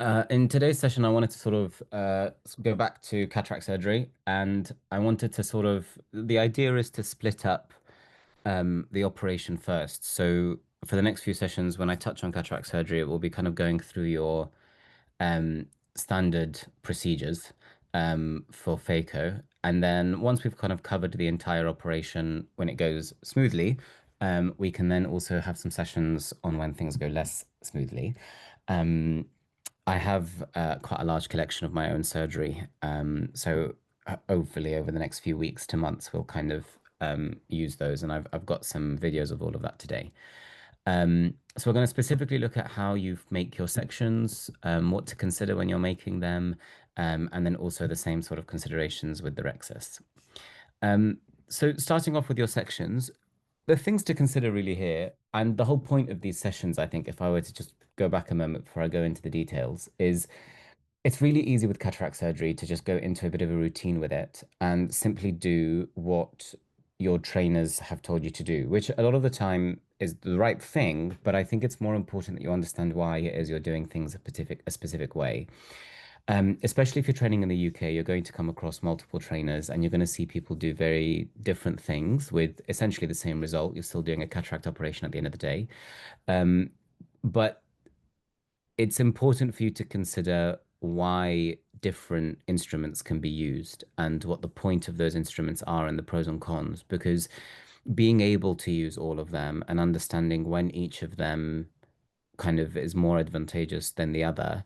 In today's session, I wanted to sort of go back to cataract surgery, and I wanted to sort of the idea is to split up the operation first. So for the next few sessions, when I touch on cataract surgery, it will be kind of going through your um, standard procedures for phaco, and then once we've kind of covered the entire operation when it goes smoothly, we can then also have some sessions on when things go less smoothly. Um, I have quite a large collection of my own surgery. So hopefully over the next few weeks to months, we'll kind of use those. And I've got some videos of all of that today. So we're going to specifically look at how you make your sections, what to consider when you're making them, and then also the same sort of considerations with the Rhexis. Um, so starting off with your sections, the things to consider really here, and the whole point of these sessions, I think, if I were to just go back a moment before I go into the details, is it's really easy with cataract surgery to just go into a bit of a routine with it and simply do what your trainers have told you to do, which a lot of the time is the right thing, but I think it's more important that you understand why it is you're doing things a specific way. Especially if you're training in the UK, you're going to come across multiple trainers and you're going to see people do very different things with essentially the same result. You're still doing a cataract operation at the end of the day. Um, but it's important for you to consider why different instruments can be used and what the point of those instruments are and the pros and cons, because being able to use all of them and understanding when each of them kind of is more advantageous than the other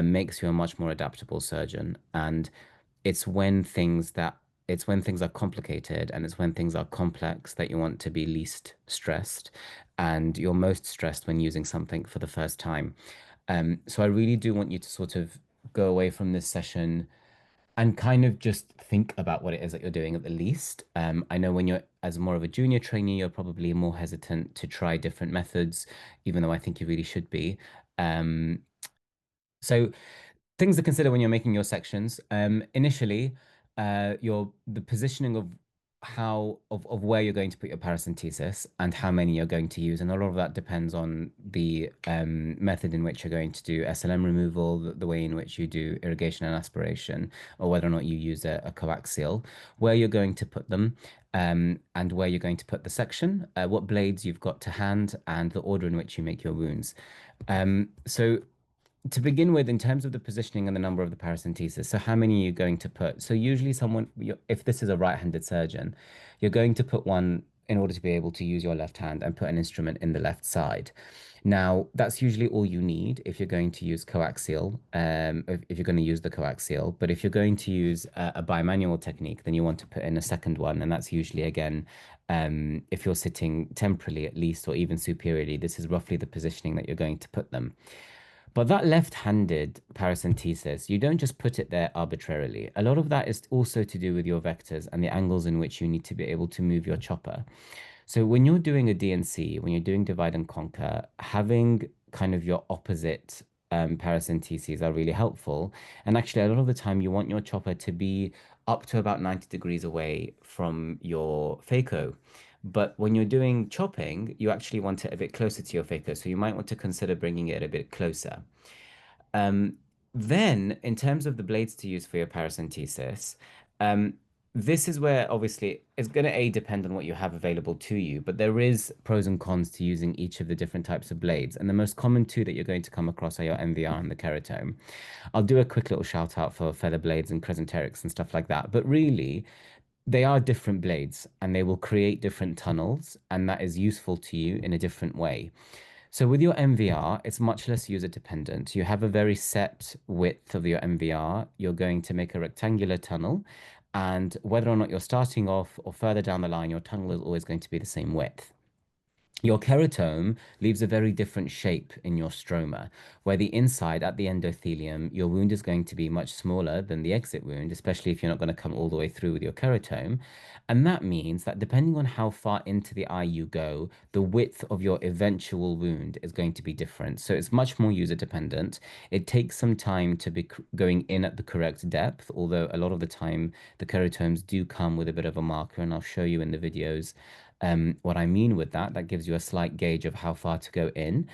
makes you a much more adaptable surgeon. And it's when things that it's when things are complicated and it's when things are complex that you want to be least stressed, and you're most stressed when using something for the first time. So I really do want you to sort of go away from this session and kind of just think about what it is that you're doing at the least. I know when you're as more of a junior trainee, you're probably more hesitant to try different methods, even though I think you really should be. Um, so things to consider when you're making your sections. Initially, the positioning of where you're going to put your paracentesis and how many you're going to use, and a lot of that depends on the method in which you're going to do SLM removal, the way in which you do irrigation and aspiration, or whether or not you use a coaxial, where you're going to put them. And where you're going to put the section, what blades you've got to hand, and the order in which you make your wounds. So to begin with, in terms of the positioning and the number of the paracentesis, so how many are you going to put? So usually if this is a right-handed surgeon, you're going to put one in order to be able to use your left hand and put an instrument in the left side. Now, that's usually all you need if you're going to use coaxial, if you're going to use the coaxial. But if you're going to use a bimanual technique, then you want to put in a second one. And that's usually, again, if you're sitting temporally at least, or even superiorly, this is roughly the positioning that you're going to put them. But that left-handed paracentesis, you don't just put it there arbitrarily. A lot of that is also to do with your vectors and the angles in which you need to be able to move your chopper. So when you're doing a DNC, when you're doing divide and conquer, having kind of your opposite paracenteses are really helpful. And actually, a lot of the time, you want your chopper to be up to about 90 degrees away from your phaco. But when you're doing chopping, you actually want it a bit closer to your phaco. So you might want to consider bringing it a bit closer. Um, then, in terms of the blades to use for your paracentesis, um, this is where obviously it's going to a depend on what you have available to you, but there is pros and cons to using each of the different types of blades. And the most common two that you're going to come across are your MVR and the keratome. I'll do a quick little shout out for feather blades and crescenterics and stuff like that. But really, they are different blades and they will create different tunnels, and that is useful to you in a different way. So with your MVR, it's much less user dependent. You have a very set width of your MVR. You're going to make a rectangular tunnel, and whether or not you're starting off or further down the line, your tunnel is always going to be the same width. Your keratome leaves a very different shape in your stroma, where the inside at the endothelium, your wound is going to be much smaller than the exit wound, especially if you're not going to come all the way through with your keratome. And that means that depending on how far into the eye you go, the width of your eventual wound is going to be different. So it's much more user dependent. It takes some time to be going in at the correct depth, although a lot of the time the keratomes do come with a bit of a marker, and I'll show you in the videos what I mean with that. That gives you a slight gauge of how far to go in.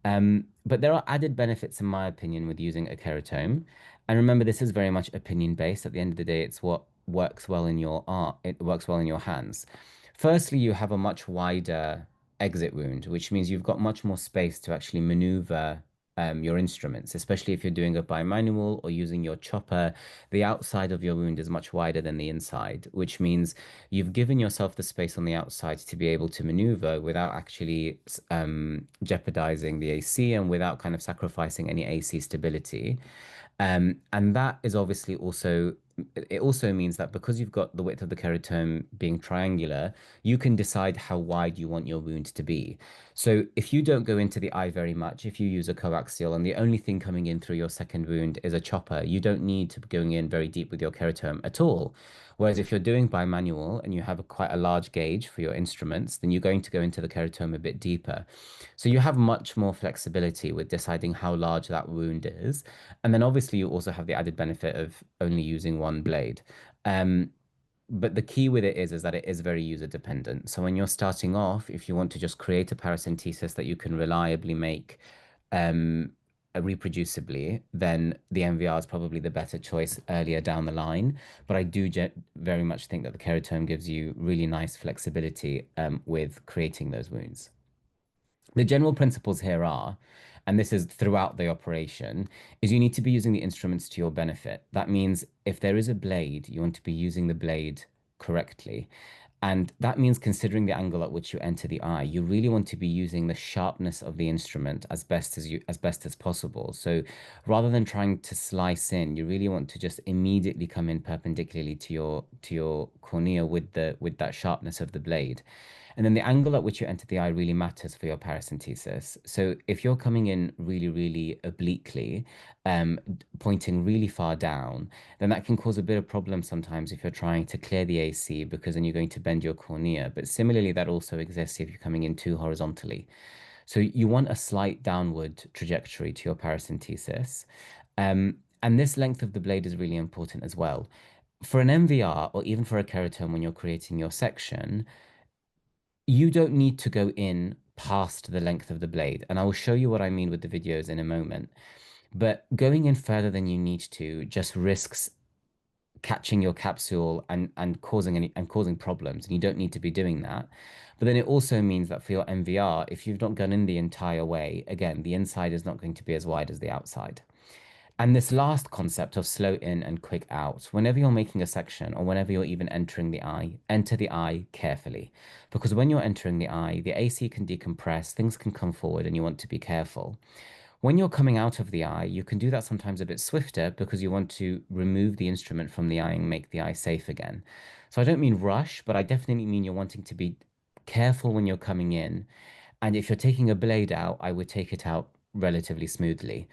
But there are added benefits, in my opinion, with using a keratome. And remember, this is very much opinion based. At the end of the day, it's what works well in your art. It works well in your hands. Firstly, you have a much wider exit wound, which means you've got much more space to actually maneuver your instruments, especially if you're doing it by manual or using your chopper. The outside of your wound is much wider than the inside, which means you've given yourself the space on the outside to be able to maneuver without actually jeopardizing the AC and without kind of sacrificing any AC stability. And that is obviously also, it also means that because you've got the width of the keratome being triangular, you can decide how wide you want your wound to be. So if you don't go into the eye very much, if you use a coaxial and the only thing coming in through your second wound is a chopper, you don't need to be going in very deep with your keratome at all. Whereas if you're doing bimanual and you have quite a large gauge for your instruments, then you're going to go into the keratome a bit deeper. So you have much more flexibility with deciding how large that wound is. And then obviously you also have the added benefit of only using one blade. Um, but the key with it is that it is very user dependent. So when you're starting off, if you want to just create a paracentesis that you can reliably make um, reproducibly, then the MVR is probably the better choice earlier down the line. But I do very much think that the keratome gives you really nice flexibility with creating those wounds. The general principles here are, and this is throughout the operation, is you need to be using the instruments to your benefit. That means if there is a blade, you want to be using the blade correctly. And that means considering the angle at which you enter the eye, you really want to be using the sharpness of the instrument as best as possible. So rather than trying to slice in, you really want to just immediately come in perpendicularly to your cornea with that sharpness of the blade. And then the angle at which you enter the eye really matters for your paracentesis. So if you're coming in really, really obliquely, pointing really far down, then that can cause a bit of problem sometimes if you're trying to clear the AC because then you're going to bend your cornea. But similarly, that also exists if you're coming in too horizontally. So you want a slight downward trajectory to your paracentesis. And this length of the blade is really important as well. For an MVR or even for a keratome when you're creating your section, you don't need to go in past the length of the blade. And I will show you what I mean with the videos in a moment. But going in further than you need to just risks catching your capsule and causing problems. And you don't need to be doing that. But then it also means that for your MVR, if you've not gone in the entire way, again, the inside is not going to be as wide as the outside. And this last concept of slow in and quick out, whenever you're making a section or whenever you're even entering the eye, enter the eye carefully. Because when you're entering the eye, the AC can decompress, things can come forward, and you want to be careful. When you're coming out of the eye, you can do that sometimes a bit swifter because you want to remove the instrument from the eye and make the eye safe again. So I don't mean rush, but I definitely mean you're wanting to be careful when you're coming in and if you're taking a blade out, I would take it out relatively smoothly.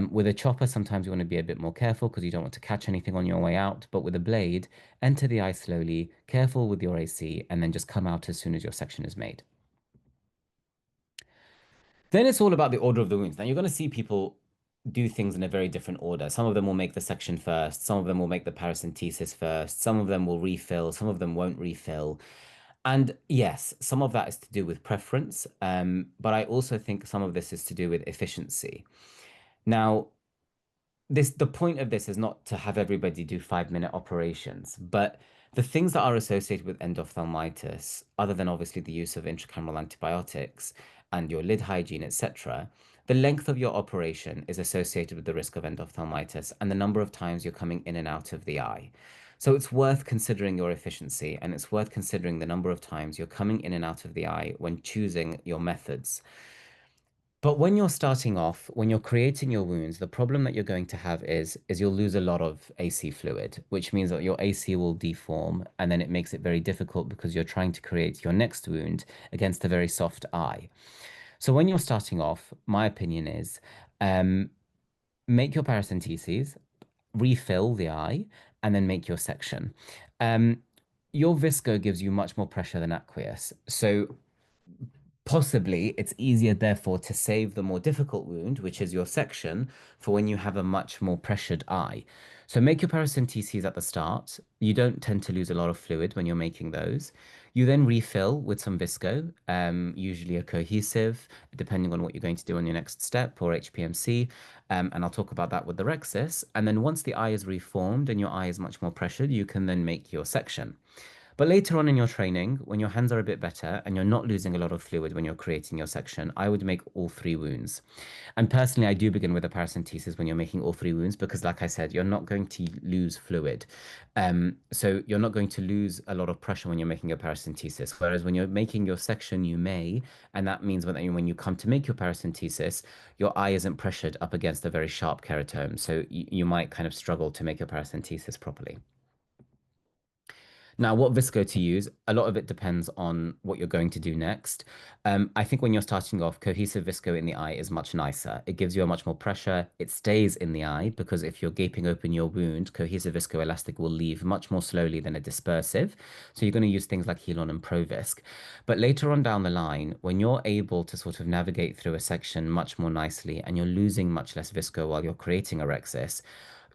With a chopper, sometimes you want to be a bit more careful because you don't want to catch anything on your way out. But with a blade, enter the eye slowly, careful with your AC, and then just come out as soon as your section is made. Then it's all about the order of the wounds. Now you're going to see people do things in a very different order. Some of them will make the section first, some of them will make the paracentesis first, some of them will refill, some of them won't refill. And yes, some of that is to do with preference, but I also think some of this is to do with efficiency. Now, the point of this is not to have everybody do 5-minute operations, but the things that are associated with endophthalmitis, other than obviously the use of intracameral antibiotics and your lid hygiene, etc., the length of your operation is associated with the risk of endophthalmitis and the number of times you're coming in and out of the eye. So it's worth considering your efficiency and it's worth considering the number of times you're coming in and out of the eye when choosing your methods. But when you're starting off, when you're creating your wounds, the problem that you're going to have is you'll lose a lot of AC fluid, which means that your AC will deform, and then it makes it very difficult because you're trying to create your next wound against a very soft eye. So when you're starting off, my opinion is um, make your paracenteses, refill the eye, and then make your section. Um, your visco gives you much more pressure than aqueous. So Possibly, it's easier, therefore, to save the more difficult wound, which is your section, for when you have a much more pressured eye. So make your paracenteses at the start. You don't tend to lose a lot of fluid when you're making those. You then refill with some visco, usually a cohesive, depending on what you're going to do on your next step, or HPMC. And I'll talk about that with the Rhexis. And then once the eye is reformed and your eye is much more pressured, you can then make your section. But later on in your training, when your hands are a bit better and you're not losing a lot of fluid when you're creating your section, I would make all three wounds. And personally, I do begin with a paracentesis when you're making all three wounds because, like I said, you're not going to lose fluid. So you're not going to lose a lot of pressure when you're making a paracentesis. Whereas when you're making your section, you may, and that means when you come to make your paracentesis, your eye isn't pressured up against a very sharp keratome. So you might kind of struggle to make your paracentesis properly. Now, what visco to use, a lot of it depends on what you're going to do next. I think when you're starting off, cohesive visco in the eye is much nicer. It gives you a much more pressure. It stays in the eye because if you're gaping open your wound, cohesive viscoelastic will leave much more slowly than a dispersive. So you're going to use things like Helon and Provisc. But later on down the line, when you're able to sort of navigate through a section much more nicely and you're losing much less visco while you're creating a Rhexis,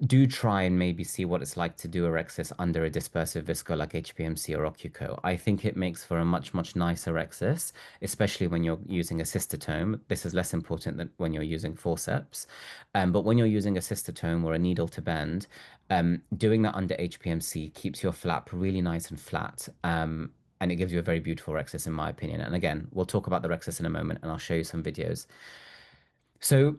do try and maybe see what it's like to do a Rhexis under a dispersive visco like HPMC or Ocuco. I think it makes for a much, much nicer Rhexis, especially when you're using a cystotome. This is less important than when you're using forceps. But when you're using a cystotome or a needle to bend, doing that under HPMC keeps your flap really nice and flat. And it gives you a very beautiful Rhexis, in my opinion. And again, we'll talk about the Rhexis in a moment, and I'll show you some videos. So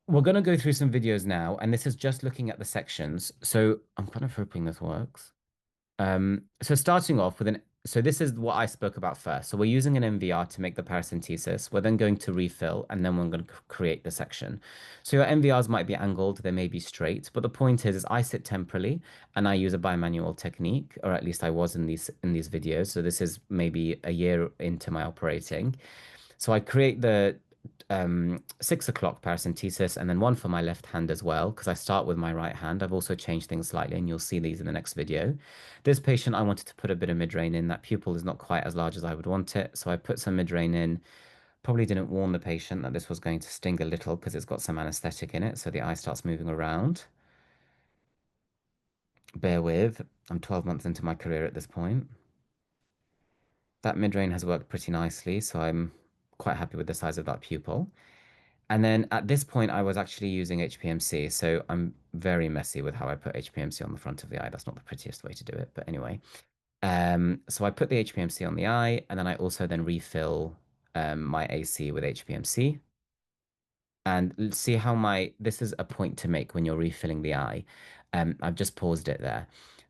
we're going to go through some videos now, and this is just looking at the sections. So I'm kind of hoping this works. So starting off with so this is what I spoke about first. So we're using an MVR to make the paracentesis. We're then going to refill, and then we're going to create the section. So your MVRs might be angled, they may be straight, but the point is I sit temporally, and I use a bimanual technique, or at least I was in these videos. So this is maybe a year into my operating. So I create the 6 o'clock paracentesis and then one for my left hand as well, because I start with my right hand. I've also changed things slightly, and you'll see these in the next video. This patient, I wanted to put a bit of midrain in. That pupil is not quite as large as I would want it, so I put some midrain in. Probably didn't warn the patient that this was going to sting a little because it's got some anesthetic in it, so the eye starts moving around. Bear with, I'm 12 months into my career at this point. That midrain has worked pretty nicely, so I'm quite happy with the size of that pupil. And then at this point, I was actually using HPMC. So I'm very messy with how I put HPMC on the front of the eye. That's not the prettiest way to do it. But anyway, so I put the HPMC on the eye, and then I also then refill my AC with HPMC. And see how this is a point to make when you're refilling the eye. I've just paused it there.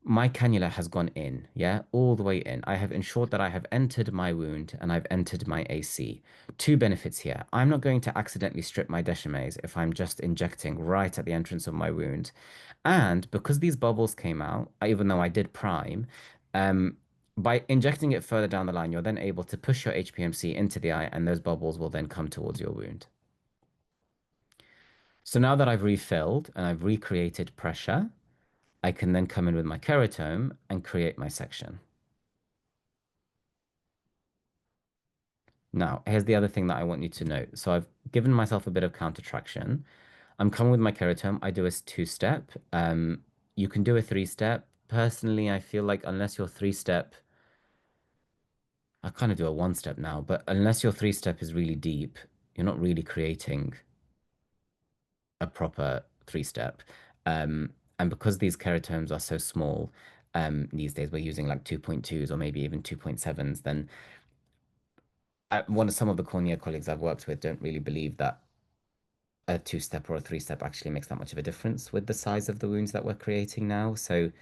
My cannula has gone in, yeah, all the way in. I have ensured that I have entered my wound and I've entered my AC. Two benefits here. I'm not going to accidentally strip my Deschamets if I'm just injecting right at the entrance of my wound. And because these bubbles came out, even though I did prime, um, by injecting it further down the line, you're then able to push your HPMC into the eye and those bubbles will then come towards your wound. So now that I've refilled and I've recreated pressure, I can then come in with my keratome and create my section. Now, here's the other thing that I want you to note. So I've given myself a bit of counter traction. I'm coming with my keratome. I do a two-step. You can do a three-step. Personally, I feel like unless you're three-step, I kind of do a one-step now, but unless your three-step is really deep, you're not really creating a proper three-step. And because these keratomes are so small, these days we're using like 2.2s or maybe even 2.7s, then some of the cornea colleagues I've worked with don't really believe that a two-step or a three-step actually makes that much of a difference with the size of the wounds that we're creating now. So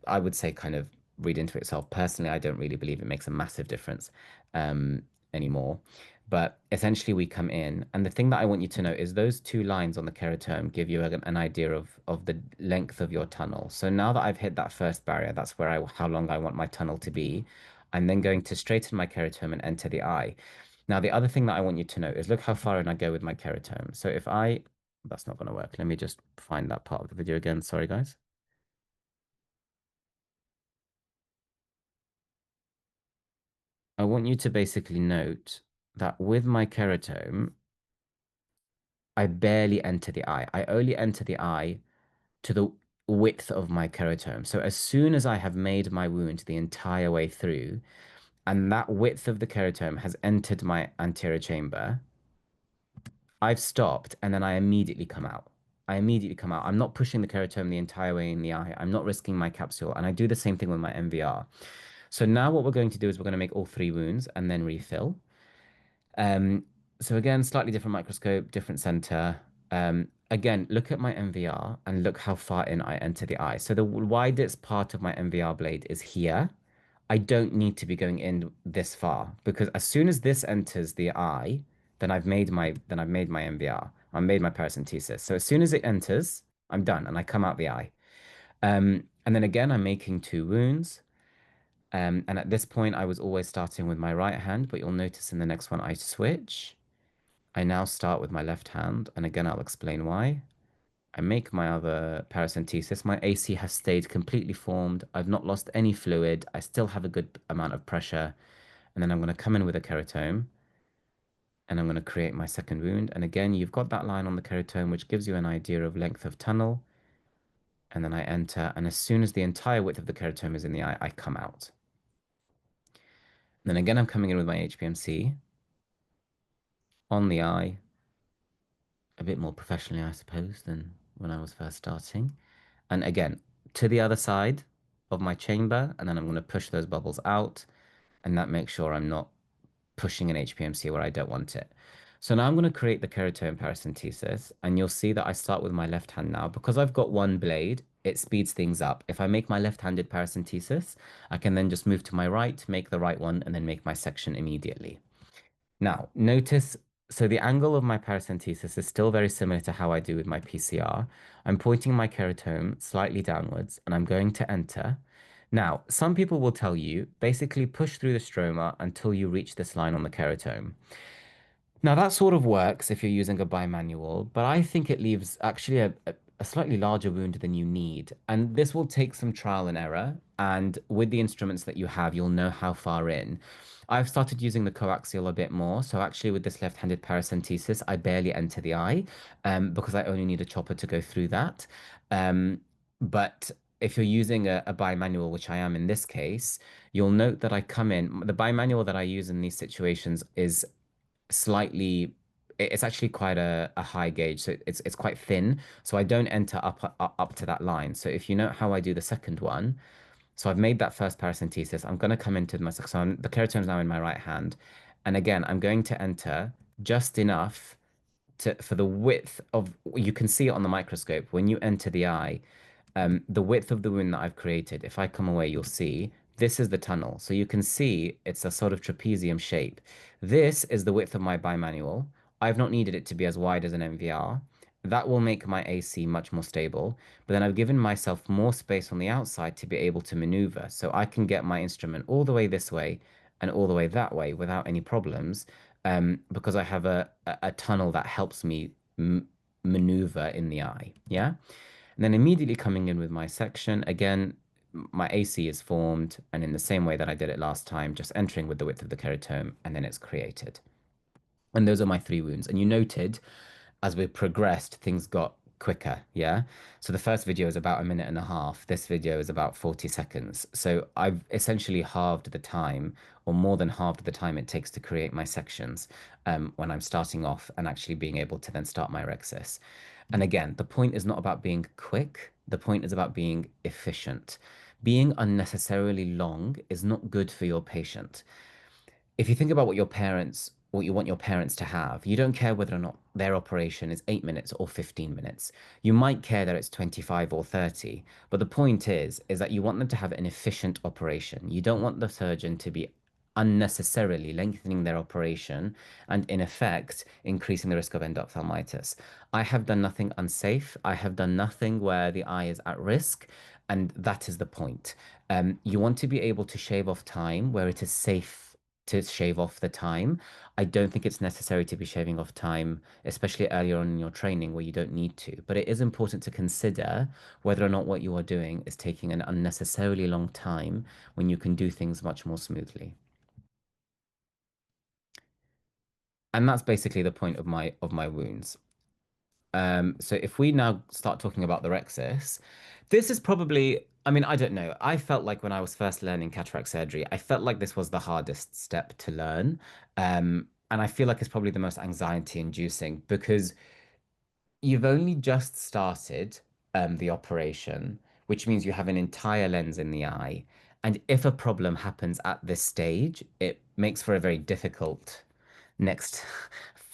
I would say kind of read into itself. Personally, I don't really believe it makes a massive difference um, anymore. But essentially, we come in, and the thing that I want you to know is those two lines on the keratome give you an idea of the length of your tunnel. So now that I've hit that first barrier, that's where how long I want my tunnel to be. I'm then going to straighten my keratome and enter the eye. Now, the other thing that I want you to know is look how far in I go with my keratome. So that's not going to work. Let me just find that part of the video again. Sorry, guys. I want you to basically note that with my keratome, I barely enter the eye. I only enter the eye to the width of my keratome. So as soon as I have made my wound the entire way through, and that width of the keratome has entered my anterior chamber, I've stopped and then I immediately come out. I immediately come out. I'm not pushing the keratome the entire way in the eye. I'm not risking my capsule. And I do the same thing with my MVR. So now what we're going to do is we're going to make all three wounds and then refill. Um, so again, slightly different microscope, different center. Again, look at my MVR and look how far in I enter the eye. So the widest part of my MVR blade is here. I don't need to be going in this far because as soon as this enters the eye, then I've made my MVR. I made my paracentesis. So as soon as it enters, I'm done and I come out the eye. And then again, I'm making two wounds. And at this point, I was always starting with my right hand, but you'll notice in the next one I switch. I now start with my left hand, and again, I'll explain why. I make my other paracentesis. My AC has stayed completely formed. I've not lost any fluid. I still have a good amount of pressure. And then I'm going to come in with a keratome, and I'm going to create my second wound. And again, you've got that line on the keratome, which gives you an idea of length of tunnel. And then I enter, and as soon as the entire width of the keratome is in the eye, I come out. And then again, I'm coming in with my HPMC on the eye, a bit more professionally, I suppose, than when I was first starting. And again, to the other side of my chamber, and then I'm going to push those bubbles out, and that makes sure I'm not pushing an HPMC where I don't want it. So now I'm going to create the keratome paracentesis, and you'll see that I start with my left hand now. Because I've got one blade, it speeds things up. If I make my left-handed paracentesis, I can then just move to my right, make the right one, and then make my section immediately. Now, notice, so the angle of my paracentesis is still very similar to how I do with my PCR. I'm pointing my keratome slightly downwards and I'm going to enter. Now, some people will tell you basically push through the stroma until you reach this line on the keratome. Now, that sort of works if you're using a bimanual, but I think it leaves actually a slightly larger wound than you need. And this will take some trial and error. And with the instruments that you have, you'll know how far in. I've started using the coaxial a bit more. So actually with this left-handed paracentesis, I barely enter the eye because I only need a chopper to go through that. But if you're using a bimanual, which I am in this case, you'll note that I come in, the bimanual that I use in these situations is slightly it's actually quite a high gauge, so it's quite thin, so I don't enter up to that line. So if you note how I do the second one, so I've made that first paracentesis, I'm going to come into my, so the keratome is now in my right hand, and again I'm going to enter just enough for the width of, you can see it on the microscope when you enter the eye, the width of the wound that I've created. If I come away, you'll see this is the tunnel. So you can see it's a sort of trapezium shape. This is the width of my bimanual. I've not needed it to be as wide as an MVR. That will make my AC much more stable. But then I've given myself more space on the outside to be able to maneuver. So I can get my instrument all the way this way and all the way that way without any problems, because I have a tunnel that helps me maneuver in the eye. Yeah. And then immediately coming in with my section, again, my AC is formed, and in the same way that I did it last time, just entering with the width of the keratome, and then it's created. And those are my three wounds. And you noted as we progressed, things got quicker. Yeah. So the first video is about a minute and a half. This video is about 40 seconds. So I've essentially halved the time, or more than halved the time it takes to create my sections when I'm starting off and actually being able to then start my Rhexis. And again, the point is not about being quick. The point is about being efficient. Being unnecessarily long is not good for your patient. If you think about what you want your parents to have, you don't care whether or not their operation is 8 minutes or 15 minutes. You might care that it's 25 or 30, but the point is that you want them to have an efficient operation. You don't want the surgeon to be unnecessarily lengthening their operation and in effect increasing the risk of endophthalmitis. I have done nothing unsafe. I have done nothing where the eye is at risk, and that is the point. You want to be able to shave off time where it is safe to shave off the time. I don't think it's necessary to be shaving off time, especially earlier on in your training where you don't need to. But it is important to consider whether or not what you are doing is taking an unnecessarily long time when you can do things much more smoothly. And that's basically the point of my wounds. So if we now start talking about the Rhexis, this is probably, I mean, I don't know. I felt like when I was first learning cataract surgery, I felt like this was the hardest step to learn. And I feel like it's probably the most anxiety inducing because you've only just started the operation, which means you have an entire lens in the eye. And if a problem happens at this stage, it makes for a very difficult next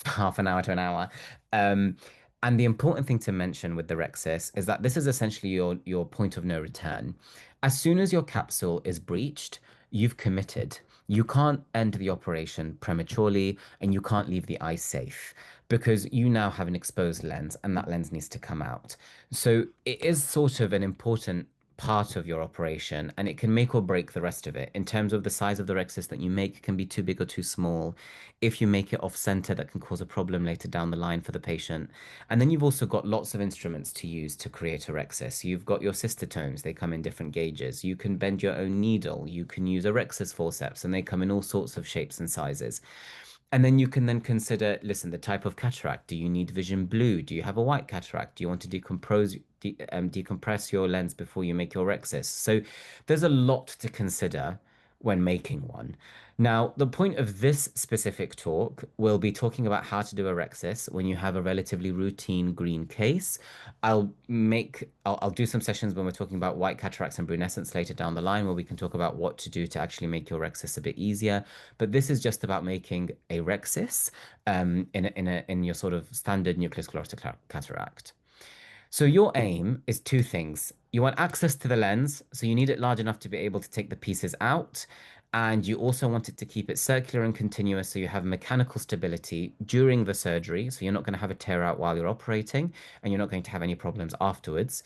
half an hour to an hour. Um, and the important thing to mention with the Rexis is that this is essentially your point of no return. As soon as your capsule is breached, you've committed. You can't end the operation prematurely and you can't leave the eye safe because you now have an exposed lens and that lens needs to come out. So it is sort of an important part of your operation and it can make or break the rest of it in terms of the size of the Rexis that you make can be too big or too small. If you make it off center, that can cause a problem later down the line for the patient. And then you've also got lots of instruments to use to create a Rexis. You've got your cystotomes, they come in different gauges. You can bend your own needle. You can use a Rexis forceps, and they come in all sorts of shapes and sizes. And then you can then consider, listen, the type of cataract. Do you need vision blue? Do you have a white cataract? Do you want to decompress your lens before you make your Rexis? So there's a lot to consider when making one. Now, the point of this specific talk will be talking about how to do a Rexis when you have a relatively routine green case. I'll do some sessions when we're talking about white cataracts and brunescence later down the line where we can talk about what to do to actually make your Rexis a bit easier. But this is just about making a Rexis in your sort of standard nucleus sclerotic cataract. So your aim is two things. You want access to the lens, so you need it large enough to be able to take the pieces out. And you also want it to keep it circular and continuous so you have mechanical stability during the surgery. So you're not going to have a tear out while you're operating, and you're not going to have any problems afterwards.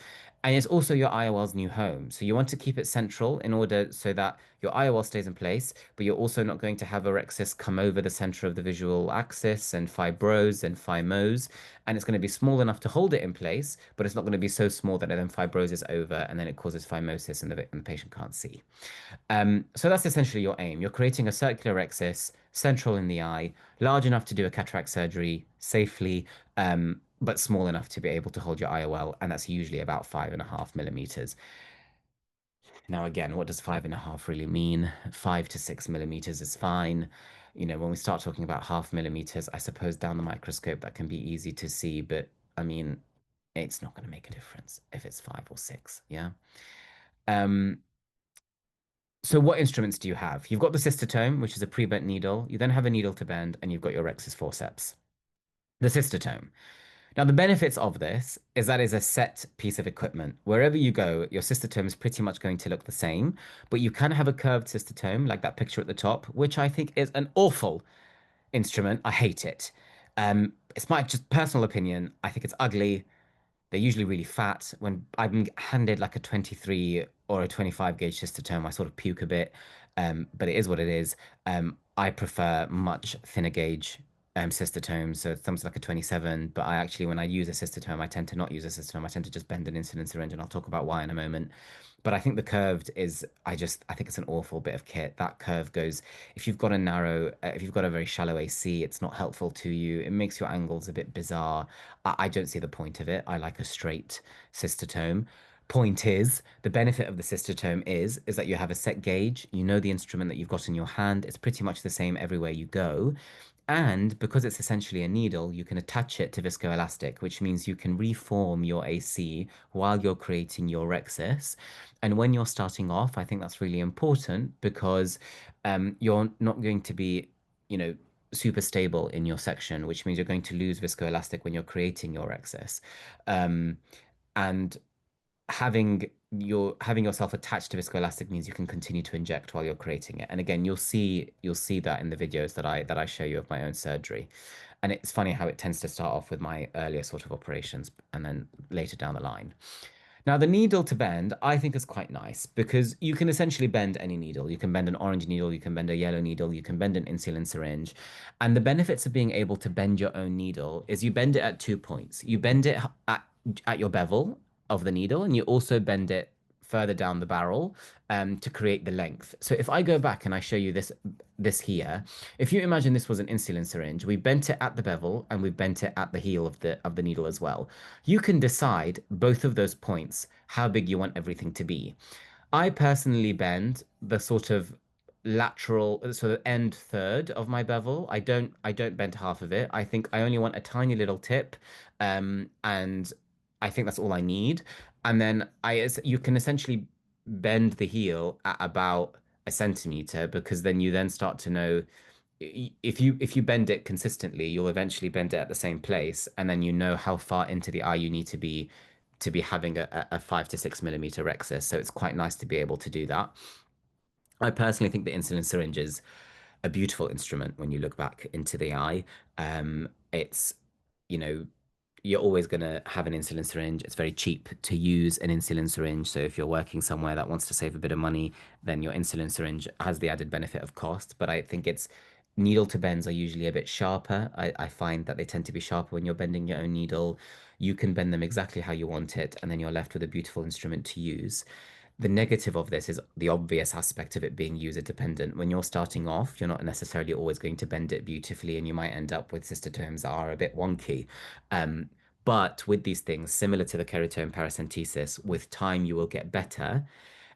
And it's also your IOL's new home. So you want to keep it central in order so that your IOL stays in place, but you're also not going to have a rhexis come over the center of the visual axis and fibrose and phimose. And it's going to be small enough to hold it in place, but it's not going to be so small that it then fibroses over and then it causes phimosis and the patient can't see. So that's essentially your aim. You're creating a circular rhexis central in the eye, large enough to do a cataract surgery safely, but small enough to be able to hold your IOL, and that's usually about 5.5 millimeters. Now, again, what does 5.5 really mean? 5 to 6 millimeters is fine. You know, when we start talking about half millimeters, I suppose down the microscope that can be easy to see, but I mean, it's not going to make a difference if it's 5 or 6. Yeah. Um, so what instruments do you have? You've got the cystotome, which is a pre-bent needle. You then have a needle to bend, and you've got your Rhexis forceps. The cystotome. Now, the benefits of this is that is a set piece of equipment. Wherever you go, your cystotome is pretty much going to look the same, but you can have a curved cystotome, like that picture at the top, which I think is an awful instrument. I hate it. It's my just personal opinion. I think it's ugly. They're usually really fat. When I'm handed like a 23 or a 25 gauge cystotome, I sort of puke a bit. But it is what it is. I prefer much thinner gauge cystotomes, so something like a 27. But I actually, when I use a cystotome, I tend to not use a cystotome. I tend to just bend an insulin syringe, and I'll talk about why in a moment. But I think the curved is, I think it's an awful bit of kit. That curve goes, if you've got a if you've got a very shallow AC, it's not helpful to you. It makes your angles a bit bizarre. I don't see the point of it. I like a straight cystotome. Point is, the benefit of the cystotome is that you have a set gauge. You know the instrument that you've got in your hand. It's pretty much the same everywhere you go. And because it's essentially a needle, you can attach it to viscoelastic, which means you can reform your AC while you're creating your rhexis. And when you're starting off, I think that's really important because you're not going to be, you know, super stable in your section, which means you're going to lose viscoelastic when you're creating your rhexis. Um, and having yourself attached to viscoelastic means you can continue to inject while you're creating it. And again, you'll see that in the videos that I show you of my own surgery. And it's funny how it tends to start off with my earlier sort of operations and then later down the line. Now, the needle to bend, I think is quite nice because you can essentially bend any needle. You can bend an orange needle, you can bend a yellow needle, you can bend an insulin syringe. And the benefits of being able to bend your own needle is you bend it at 2 points. You bend it at your bevel of the needle, and you also bend it further down the barrel to create the length. So if I go back and I show you this here, if you imagine this was an insulin syringe, we bent it at the bevel and we bent it at the heel of the needle as well. You can decide both of those points how big you want everything to be. I personally bend the sort of lateral, so the end third of my bevel. I don't bend half of it. I think I only want a tiny little tip, and I think that's all I need. And then you can essentially bend the heel at about a centimeter because then you then start to know if you bend it consistently, you'll eventually bend it at the same place, and then you know how far into the eye you need to be having a 5 to 6 millimeter rhexis. So it's quite nice to be able to do that. I personally think the insulin syringe is a beautiful instrument when you look back into the eye. It's, you know, you're always going to have an insulin syringe. It's very cheap to use an insulin syringe. So if you're working somewhere that wants to save a bit of money, then your insulin syringe has the added benefit of cost. But I think it's needle to bends are usually a bit sharper. I find that they tend to be sharper when you're bending your own needle. You can bend them exactly how you want it, and then you're left with a beautiful instrument to use. The negative of this is the obvious aspect of it being user dependent. When you're starting off, you're not necessarily always going to bend it beautifully, and you might end up with cystotomes that are a bit wonky. Um, but with these things, similar to the keratome paracentesis, with time you will get better.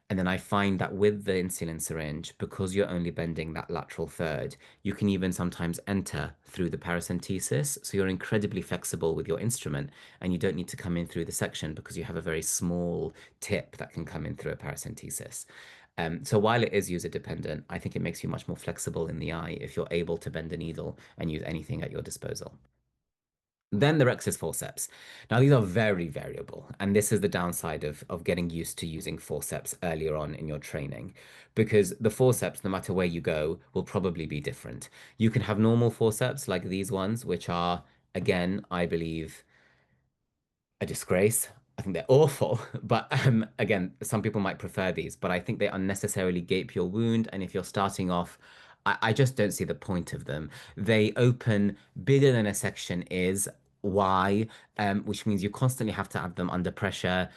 And then I find that with the insulin syringe, because you're only bending that lateral third, you can even sometimes enter through the paracentesis. So you're incredibly flexible with your instrument, and you don't need to come in through the section because you have a very small tip that can come in through a paracentesis. So while it is user dependent, I think it makes you much more flexible in the eye if you're able to bend a needle and use anything at your disposal. Then the Rhexis forceps. Now, these are very variable, and this is the downside of getting used to using forceps earlier on in your training, because the forceps, no matter where you go, will probably be different. You can have normal forceps like these ones, which are, again, I believe, a disgrace. I think they're awful. But again, some people might prefer these, but I think they unnecessarily gape your wound. And if you're starting off, I just don't see the point of them. They open bigger than a section is. Why? Which means you constantly have to have them under pressure.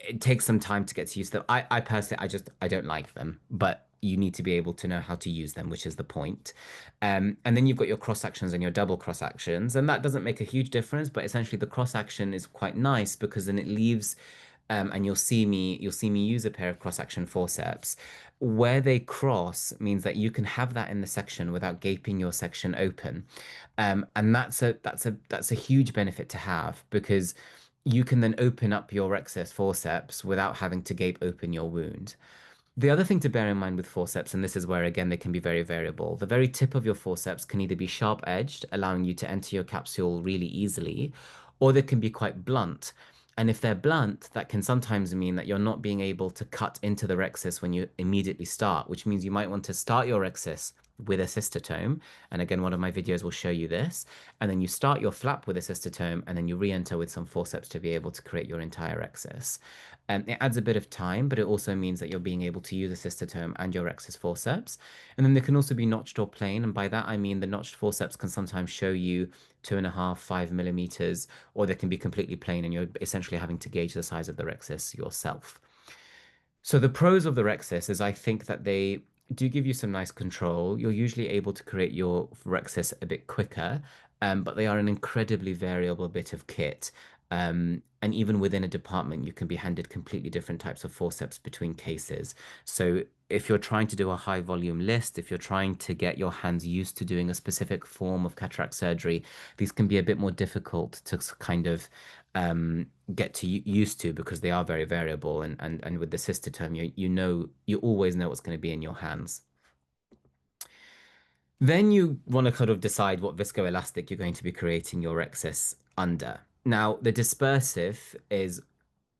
It takes some time to get to use them. I personally, I don't like them, but you need to be able to know how to use them, which is the point. And then you've got your cross actions and your double cross actions, and that doesn't make a huge difference, but essentially the cross action is quite nice because then it leaves, and you'll see me use a pair of cross action forceps. Where they cross means that you can have that in the section without gaping your section open. And that's a huge benefit to have because you can then open up your Rhexis forceps without having to gape open your wound. The other thing to bear in mind with forceps, and this is where again they can be very variable, the very tip of your forceps can either be sharp edged, allowing you to enter your capsule really easily, or they can be quite blunt. And if they're blunt, that can sometimes mean that you're not being able to cut into the rhexis when you immediately start, which means you might want to start your rhexis with a cystotome. And again, one of my videos will show you this. And then you start your flap with a cystotome, and then you re-enter with some forceps to be able to create your entire rhexis. It adds a bit of time, but it also means that you're being able to use a cystotome and your rhexis forceps. And then they can also be notched or plain. And by that, I mean the notched forceps can sometimes show you 2.5, 5 millimeters, or they can be completely plain, and you're essentially having to gauge the size of the rhexis yourself. So the pros of the Rhexis is I think that they do give you some nice control. You're usually able to create your Rhexis a bit quicker, but they are an incredibly variable bit of kit. And even within a department, you can be handed completely different types of forceps between cases. So if you're trying to do a high volume list, if you're trying to get your hands used to doing a specific form of cataract surgery, these can be a bit more difficult to kind of get to used to because they are very variable and with the cystotome you always know what's going to be in your hands. Then you want to kind of decide what viscoelastic you're going to be creating your Rhexis under. Now, the dispersive is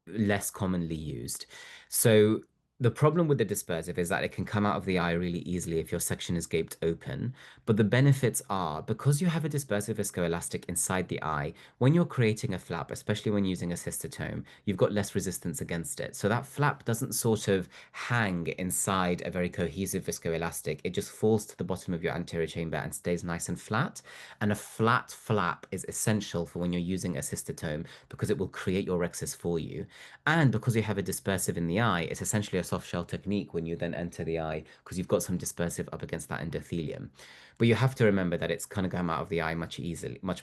less commonly used. So The problem with the dispersive is that it can come out of the eye really easily if your section is gaped open. But the benefits are because you have a dispersive viscoelastic inside the eye, when you're creating a flap, especially when using a cystotome, you've got less resistance against it. So that flap doesn't sort of hang inside a very cohesive viscoelastic. It just falls to the bottom of your anterior chamber and stays nice and flat. And a flat flap is essential for when you're using a cystotome because it will create your rhexis for you. And because you have a dispersive in the eye, it's essentially a soft shell technique when you then enter the eye because you've got some dispersive up against that endothelium. But you have to remember that it's going to come out of the eye much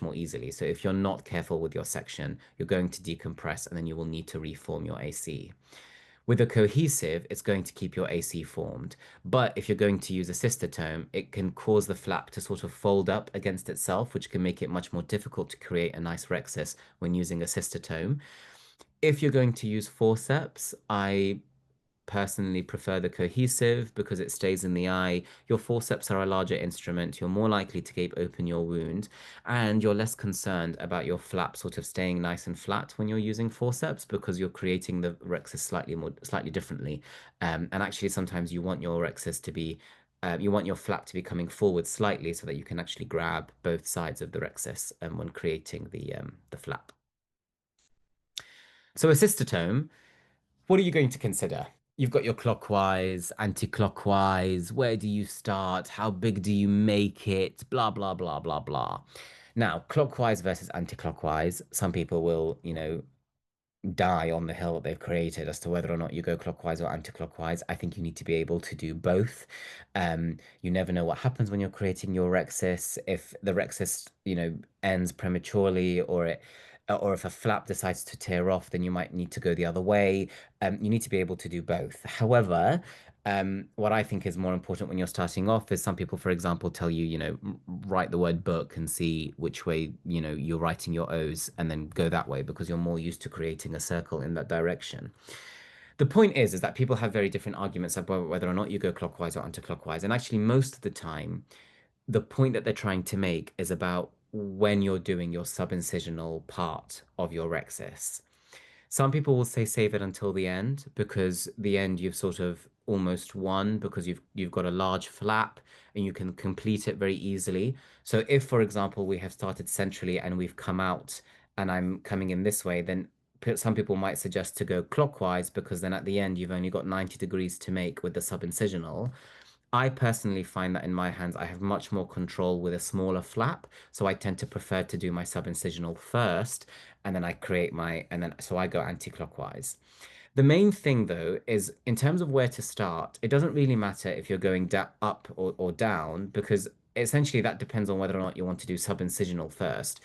more easily. So if you're not careful with your section, you're going to decompress and then you will need to reform your AC. With a cohesive, it's going to keep your AC formed. But if you're going to use a cystotome, it can cause the flap to sort of fold up against itself, which can make it much more difficult to create a nice rhexis when using a cystotome. If you're going to use forceps, I personally prefer the cohesive because it stays in the eye. Your forceps are a larger instrument. You're more likely to gape open your wound, and you're less concerned about your flap sort of staying nice and flat when you're using forceps because you're creating the rhexis slightly differently. And actually, sometimes you want your rhexis to be you want your flap to be coming forward slightly so that you can actually grab both sides of the rhexis when creating the flap. So a cystotome, what are you going to consider? You've got your clockwise, anti-clockwise. Where do you start? How big do you make it? Blah, blah, blah, blah, blah. Now, clockwise versus anti-clockwise, some people will, die on the hill that they've created as to whether or not you go clockwise or anti-clockwise. I think you need to be able to do both. You never know what happens when you're creating your rhexis. If the rhexis, ends prematurely or if a flap decides to tear off, then you might need to go the other way. You need to be able to do both. However, what I think is more important when you're starting off is some people, for example, tell you, write the word book and see which way, you're writing your O's and then go that way because you're more used to creating a circle in that direction. The point is that people have very different arguments about whether or not you go clockwise or anti-clockwise. And actually, most of the time, the point that they're trying to make is about when you're doing your subincisional part of your rhexis. Some people will say save it until the end because the end you've sort of almost won because you've got a large flap and you can complete it very easily. So if, for example, we have started centrally and we've come out and I'm coming in this way, then some people might suggest to go clockwise because then at the end you've only got 90 degrees to make with the subincisional. I personally find that in my hands, I have much more control with a smaller flap. So I tend to prefer to do my subincisional first, and then I create so I go anti-clockwise. The main thing, though, is in terms of where to start, it doesn't really matter if you're going da up or down, because essentially that depends on whether or not you want to do subincisional first.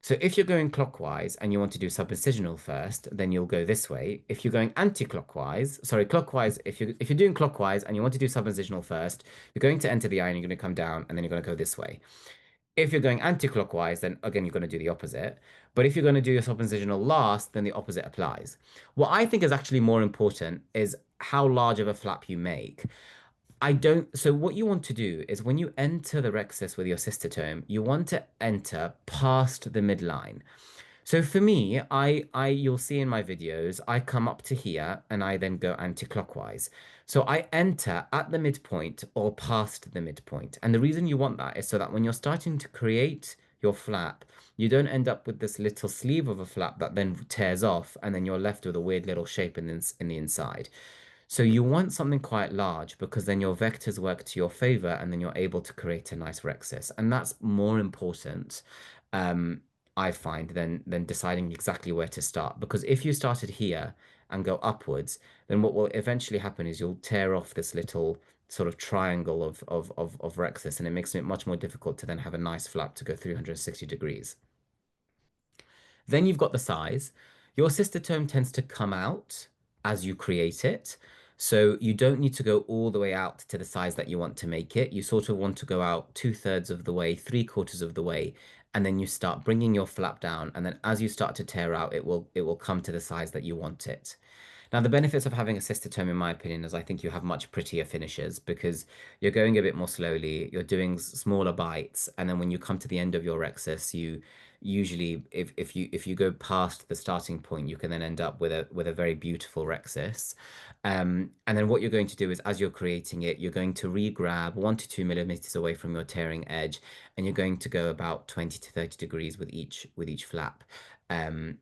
So if you're going clockwise and you want to do subincisional first, then you'll go this way. If you're going anti-clockwise, sorry, clockwise, if you're doing clockwise and you want to do subincisional first, you're going to enter the eye and you're going to come down and then you're going to go this way. If you're going anti-clockwise, then again, you're going to do the opposite. But if you're going to do your subincisional last, then the opposite applies. What I think is actually more important is how large of a flap you make. So what you want to do is when you enter the rhexis with your cystotome, you want to enter past the midline. So for me, you'll see in my videos, I come up to here and I then go anti-clockwise. So I enter at the midpoint or past the midpoint. And the reason you want that is so that when you're starting to create your flap, you don't end up with this little sleeve of a flap that then tears off and then you're left with a weird little shape in the inside. So you want something quite large because then your vectors work to your favor and then you're able to create a nice rhexis. And that's more important, um, I find, than deciding exactly where to start. Because if you started here and go upwards, then what will eventually happen is you'll tear off this little sort of triangle of rhexis, and it makes it much more difficult to then have a nice flap to go 360 degrees. Then you've got the size. Your cystotome tends to come out as you create it. So you don't need to go all the way out to the size that you want to make it. You sort of want to go out 2/3 of the way, 3/4 of the way, and then you start bringing your flap down. And then as you start to tear out, it will come to the size that you want it. Now, the benefits of having a cystotome, in my opinion, is I think you have much prettier finishes because you're going a bit more slowly, you're doing smaller bites, and then when you come to the end of your rhexis, usually if you go past the starting point, you can then end up with a very beautiful Rhexis. And then what you're going to do is, as you're creating it, you're going to re-grab 1 to 2 millimeters away from your tearing edge, and you're going to go about 20 to 30 degrees with each flap.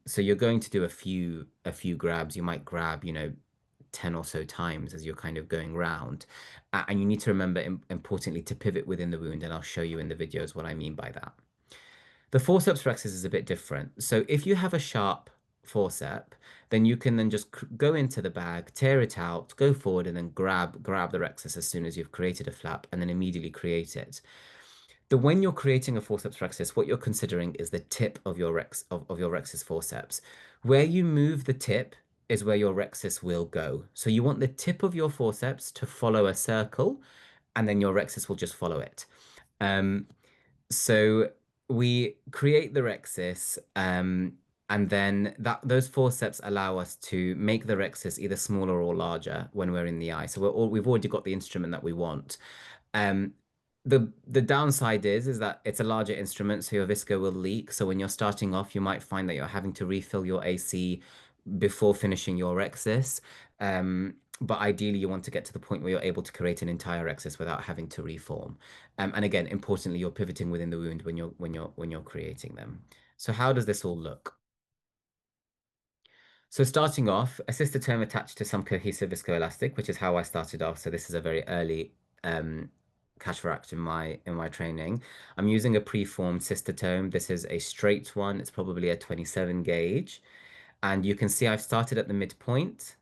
So you're going to do a few grabs. You might grab, 10 or so times as you're kind of going round. And you need to remember, importantly, to pivot within the wound, and I'll show you in the videos what I mean by that. The forceps rhexis is a bit different. So if you have a sharp forceps, then you can then just go into the bag, tear it out, go forward, and then grab the rhexis as soon as you've created a flap, and then immediately create it. When you're creating a forceps rhexis, what you're considering is the tip of your your rhexis forceps. Where you move the tip is where your rhexis will go. So you want the tip of your forceps to follow a circle, and then your rhexis will just follow it. Um, so we create the rhexis, and then those forceps allow us to make the rhexis either smaller or larger when we're in the eye. So we've already got the instrument that we want. Um, the downside is that it's a larger instrument, so your visco will leak. So when you're starting off, you might find that you're having to refill your AC before finishing your Rhexis. But ideally, you want to get to the point where you're able to create an entire Rhexis without having to reform. And again, importantly, you're pivoting within the wound when you're creating them. So how does this all look? So starting off, a cystotome attached to some cohesive viscoelastic, which is how I started off. So this is a very early um, cataract in my training. I'm using a preformed cystotome. This is a straight one. It's probably a 27 gauge. And you can see I've started at the midpoint.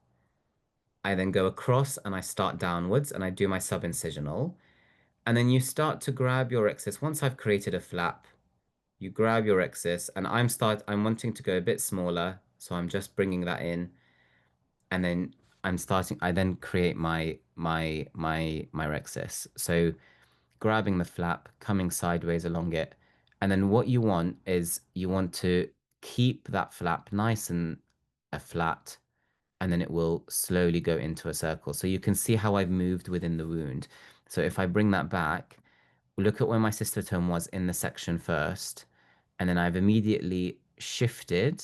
I then go across and I start downwards and I do my subincisional. And then you start to grab your rhexis. Once I've created a flap, you grab your rhexis, and I'm wanting to go a bit smaller, so I'm just bringing that in, and then I then create my rhexis. So grabbing the flap, coming sideways along it, and then what you want is you want to keep that flap nice and flat, and then it will slowly go into a circle. So you can see how I've moved within the wound. So if I bring that back, look at where my cystotome was in the section first, and then I've immediately shifted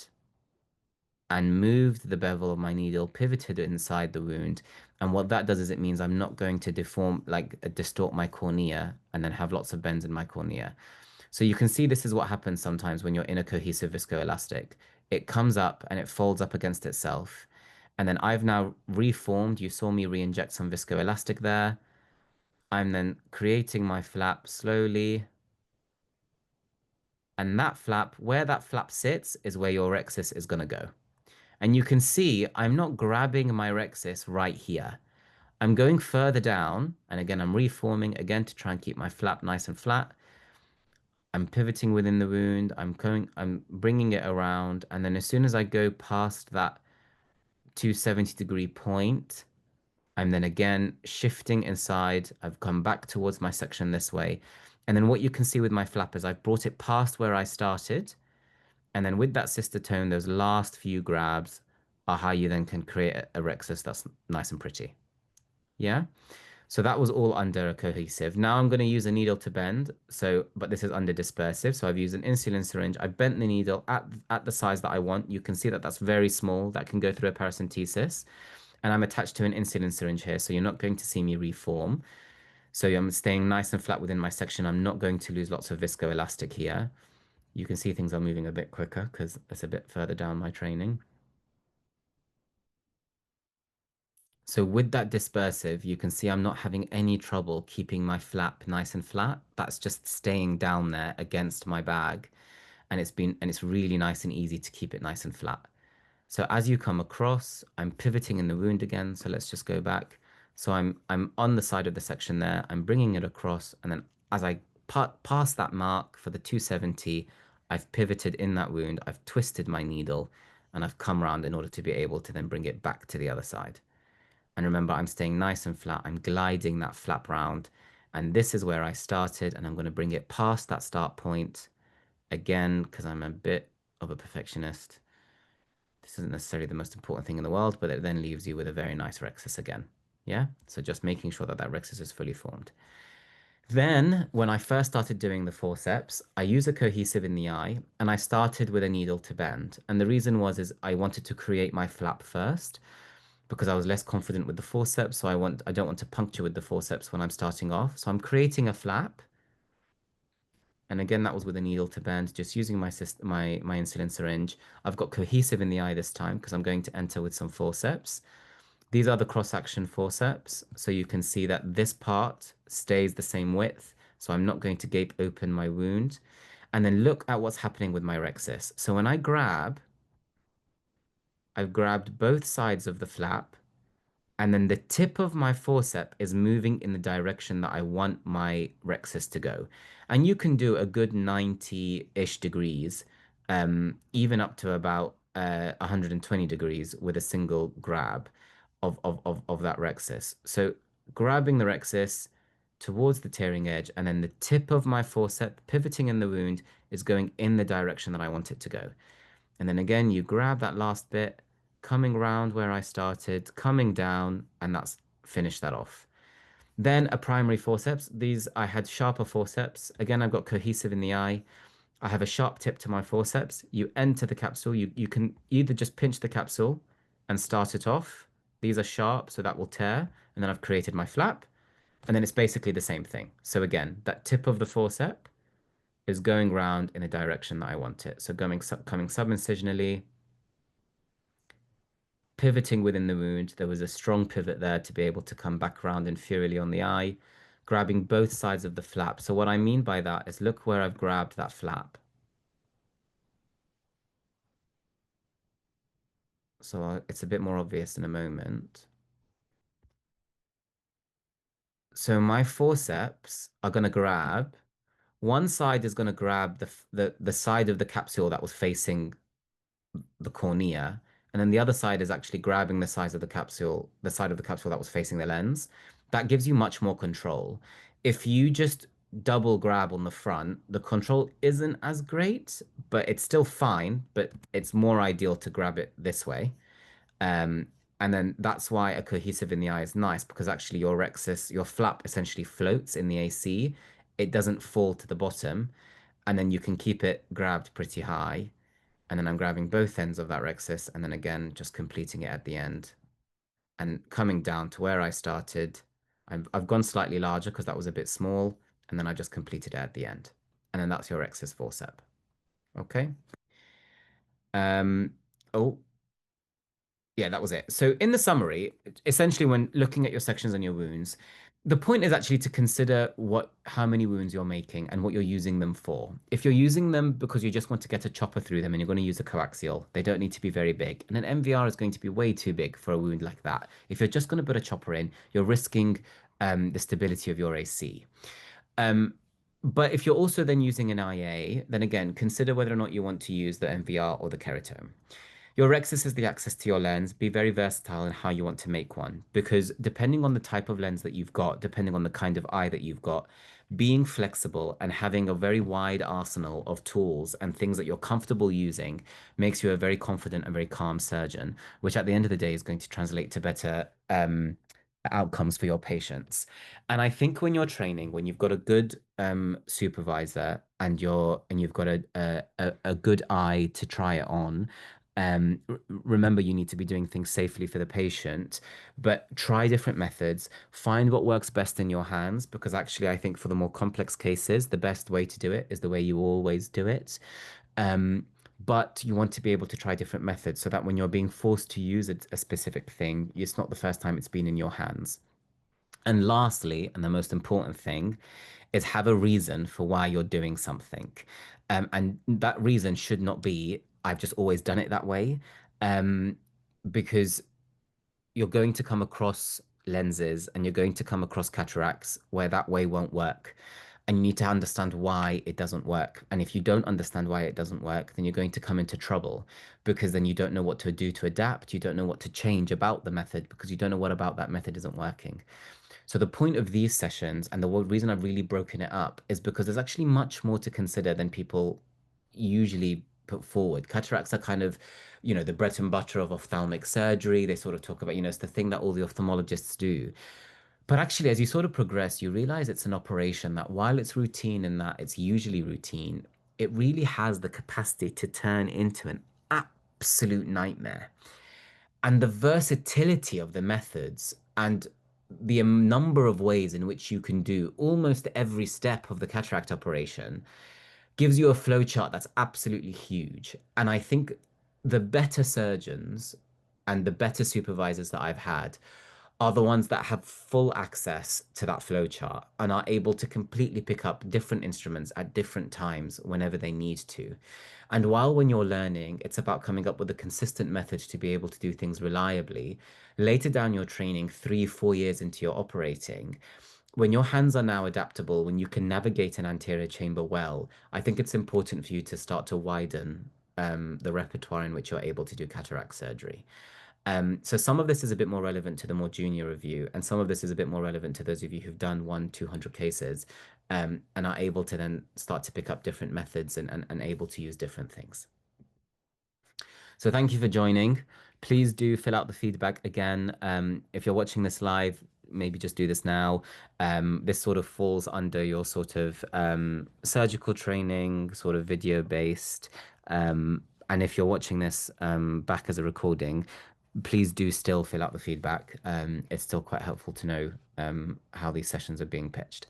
and moved the bevel of my needle, pivoted it inside the wound. And what that does is it means I'm not going to distort my cornea and then have lots of bends in my cornea. So you can see this is what happens sometimes when you're in a cohesive viscoelastic. It comes up and it folds up against itself. And then I've now reformed. You saw me re-inject some viscoelastic there. I'm then creating my flap slowly. And where that flap sits, is where your rhexis is going to go. And you can see I'm not grabbing my rhexis right here. I'm going further down. And again, I'm reforming again to try and keep my flap nice and flat. I'm pivoting within the wound. I'm bringing it around. And then as soon as I go past that 270-degree point, I'm then again shifting inside. I've come back towards my section this way. And then what you can see with my flap is I've brought it past where I started. And then with that cystotome, those last few grabs are how you then can create a rhexis that's nice and pretty. Yeah. So that was all under a cohesive. Now I'm going to use a needle to bend. But this is under dispersive. So I've used an insulin syringe. I bent the needle at the size that I want. You can see that that's very small. That can go through a paracentesis. And I'm attached to an insulin syringe here. So you're not going to see me reform. So I'm staying nice and flat within my section. I'm not going to lose lots of viscoelastic here. You can see things are moving a bit quicker because it's a bit further down my training. So with that dispersive, you can see I'm not having any trouble keeping my flap nice and flat. That's just staying down there against my bag. And it's really nice and easy to keep it nice and flat. So as you come across, I'm pivoting in the wound again. So let's just go back. So I'm on the side of the section there. I'm bringing it across, and then as I pass that mark for the 270, I've pivoted in that wound. I've twisted my needle, and I've come around in order to be able to then bring it back to the other side. And remember, I'm staying nice and flat. I'm gliding that flap round, and this is where I started, and I'm going to bring it past that start point again because I'm a bit of a perfectionist. This isn't necessarily the most important thing in the world, but it then leaves you with a very nice rhexis again. Yeah? So just making sure that that rhexis is fully formed. Then, when I first started doing the forceps, I use a cohesive in the eye and I started with a needle to bend. And the reason was is I wanted to create my flap first because I was less confident with the forceps. So I don't want to puncture with the forceps when I'm starting off. So I'm creating a flap. And again, that was with a needle to bend, just using my insulin syringe. I've got cohesive in the eye this time because I'm going to enter with some forceps. These are the cross-action forceps. So you can see that this part stays the same width. So I'm not going to gape open my wound. And then look at what's happening with my rhexis. So when I grab, I've grabbed both sides of the flap, and then the tip of my forcep is moving in the direction that I want my rhexis to go. And you can do a good 90-ish degrees, even up to about 120 degrees with a single grab of that rhexis. So grabbing the rhexis towards the tearing edge, and then the tip of my forcep pivoting in the wound is going in the direction that I want it to go. And then again, you grab that last bit, coming round where I started, coming down, and that's finished that off. Then a primary forceps. These I had sharper forceps. Again, I've got cohesive in the eye. I have a sharp tip to my forceps. You enter the capsule. You can either just pinch the capsule and start it off. These are sharp, so that will tear. And then I've created my flap. And then it's basically the same thing. So again, that tip of the forcep is going round in a direction that I want it. So coming subincisionally, pivoting within the wound. There was a strong pivot there to be able to come back around inferiorly on the eye, grabbing both sides of the flap. So what I mean by that is look where I've grabbed that flap. So it's a bit more obvious in a moment. So my forceps are going to grab, one side is going to grab the side of the capsule that was facing the cornea, and then the other side is actually grabbing the size of the capsule, the side of the capsule that was facing the lens. That gives you much more control. If you just double grab on the front, the control isn't as great, but it's still fine, but it's more ideal to grab it this way. Um, and then that's why a cohesive in the eye is nice because actually your rhexis, your flap essentially floats in the AC. It doesn't fall to the bottom, and then you can keep it grabbed pretty high. And then I'm grabbing both ends of that rhexis and then again just completing it at the end and coming down to where I started. I've gone slightly larger because that was a bit small, and then I just completed it at the end. And then that's your rhexis forcep. Okay. Um, oh, yeah, that was it. So in the summary, essentially when looking at your sections and your wounds, the point is actually to consider how many wounds you're making and what you're using them for. If you're using them because you just want to get a chopper through them and you're going to use a coaxial, they don't need to be very big. And an MVR is going to be way too big for a wound like that. If you're just going to put a chopper in, you're risking the stability of your AC. Um, but if you're also then using an IA, then again, consider whether or not you want to use the MVR or the keratome. Your Rhexis is the access to your lens. Be very versatile in how you want to make one, because depending on the type of lens that you've got, depending on the kind of eye that you've got, being flexible and having a very wide arsenal of tools and things that you're comfortable using makes you a very confident and very calm surgeon, which at the end of the day is going to translate to better outcomes for your patients. And I think when you're training, when you've got a good supervisor and you've got a good eye to try it on, remember you need to be doing things safely for the patient, but try different methods, find what works best in your hands, because actually I think for the more complex cases, the best way to do it is the way you always do it. Um, but you want to be able to try different methods so that when you're being forced to use a specific thing, it's not the first time it's been in your hands. And lastly, and the most important thing, is have a reason for why you're doing something. And that reason should not be, I've just always done it that way. Um, because you're going to come across lenses and you're going to come across cataracts where that way won't work. And you need to understand why it doesn't work. And if you don't understand why it doesn't work, then you're going to come into trouble because then you don't know what to do to adapt. You don't know what to change about the method because you don't know what about that method isn't working. So the point of these sessions and the reason I've really broken it up is because there's actually much more to consider than people usually put forward. Cataracts are kind of, the bread and butter of ophthalmic surgery. They sort of talk about, it's the thing that all the ophthalmologists do. But actually, as you sort of progress, you realize it's an operation that while it's routine and that it's usually routine, it really has the capacity to turn into an absolute nightmare. And the versatility of the methods and the number of ways in which you can do almost every step of the cataract operation gives you a flowchart that's absolutely huge. And I think the better surgeons and the better supervisors that I've had are the ones that have full access to that flowchart and are able to completely pick up different instruments at different times whenever they need to. And while when you're learning, it's about coming up with a consistent method to be able to do things reliably, later down your training, 3, 4 years into your operating, when your hands are now adaptable, when you can navigate an anterior chamber well, I think it's important for you to start to widen the repertoire in which you're able to do cataract surgery. So some of this is a bit more relevant to the more junior review, and some of this is a bit more relevant to those of you who've done 200 cases, and are able to then start to pick up different methods and able to use different things. So thank you for joining. Please do fill out the feedback again. If you're watching this live, maybe just do this now. This sort of falls under your sort of surgical training, sort of video based. And if you're watching this back as a recording, please do still fill out the feedback. It's still quite helpful to know how these sessions are being pitched.